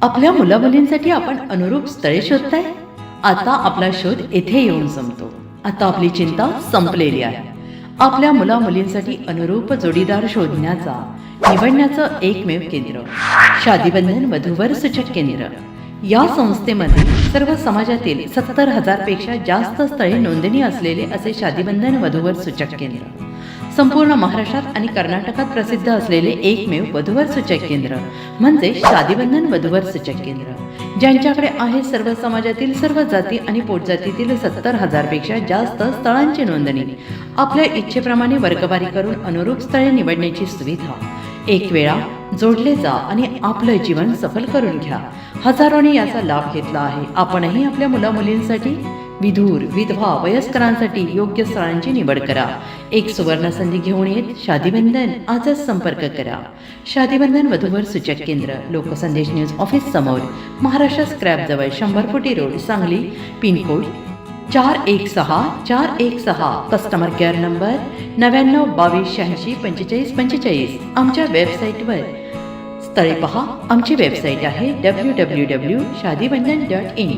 आपल्या मुलामुलींसाठी आपण अनुरूप स्थळे शोधताय? आता आपला शोध येथे येऊन संपतो. आता आपली चिंता संपलेली आहे. आपल्या मुलामुलींसाठी अनुरूप जोडीदार शोधण्याचा निवडण्याचं एकमेव केंद्र शादीबंधन वधूवर सूचक केंद्र. या संस्थेमध्ये सर्व समाजातील 70,000 पेक्षा जास्त स्थळे नोंदणी असलेले असे शादीबंधन वधूवर सूचक केंद्र. संपूर्ण महाराष्ट्रात आणि कर्नाटकात प्रसिद्ध असलेले एकमेव वधूवर सूचक केंद्र म्हणजे शादीबंधन वधूवर सूचक केंद्र, ज्यांच्याकडे आहे सर्व समाजातील सर्व जाती आणि पोटजातीतील 70,000 पेक्षा जास्त स्थळांची नोंदणी. आपल्या इच्छेप्रमाणे वर्गवारी करून अनुरूप स्थळे निवडण्याची सुविधा. एक वेळा जोडले जा आणि आपलं जीवन सफल करून घ्या. हजारोंनी याचा लाभ घेतला आहे. आपणही आपल्या मुलामुलींसाठी, विधूर, विधवा, वयस्करांसाठी योग्य स्थळांची निवड करा. एक सुवर्ण संधी घेऊन येत शादीबंधन. आजच संपर्क करा. शादीबंधन वधूवर सूचक केंद्र, लोकसंदेश न्यूज ऑफिस समोर, महाराष्ट्र स्क्रॅप जवळ, 100 फुटी road, Sangli. Pincode 416416. Customer care number 9922864545. आमच्या वेबसाईटवर स्थळे पहा. आमची वेबसाईट आहे www.shadibandhan.in.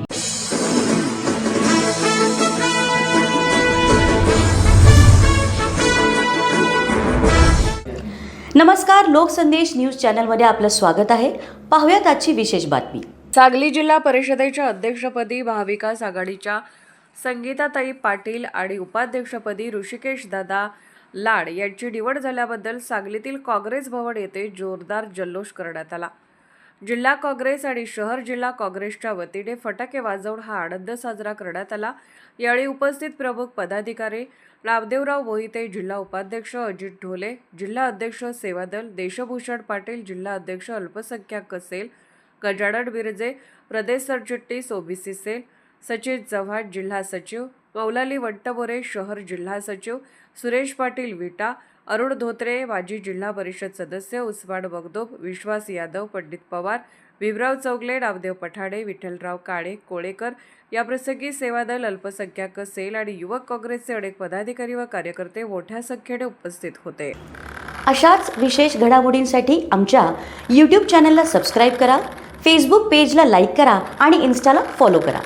नमस्कार, लोकसंदेश न्यूज चॅनलमध्ये आपलं स्वागत आहे. पाहूयात आजची विशेष बातमी. सांगली जिल्हा परिषदेच्या अध्यक्षपदी महाविकास आघाडीच्या संगीताताई पाटील आणि उपाध्यक्षपदी ऋषिकेश दादा लाड यांची निवड झाल्याबद्दल सांगलीतील काँग्रेस भवन येथे जोरदार जल्लोष करण्यात आला. जिल्हा काँग्रेस आणि शहर जिल्हा काँग्रेसच्या वतीने फटाके वाजवून हा आनंद साजरा करण्यात आला. यावेळी उपस्थित प्रमुख पदाधिकारी नामदेवराव मोहिते, जिल्हा उपाध्यक्ष अजित ढोले, जिल्हा अध्यक्ष सेवादल देशभूषण पाटील, जिल्हा अध्यक्ष अल्पसंख्याक सेल गजानन बिरजे, प्रदेश सरचिटणीस ओबीसी सेल सचिन चव्हाण, जिल्हा सचिव मौलाली वट्टमोरे, शहर जिल्हा सचिव सुरेश पाटील विटा, अरुण धोत्रे, माजी जिल्हा परिषद सदस्य उस्मान मगदूम, विश्वास यादव, पंडित पवार, भीमराव चौगले, नामदेव पठाडे, विठ्ठलराव काळे, कोळेकर याप्रसंगी सेवादल, अल्पसंख्याक सेल आणि युवक काँग्रेसचे अनेक पदाधिकारी व कार्यकर्ते मोठ्या संख्येने उपस्थित होते. अशाच विशेष घडामोडींसाठी आमच्या यूट्यूब चॅनलला सबस्क्राईब करा, फेसबुक पेजला लाईक करा आणि इन्स्टाला फॉलो करा.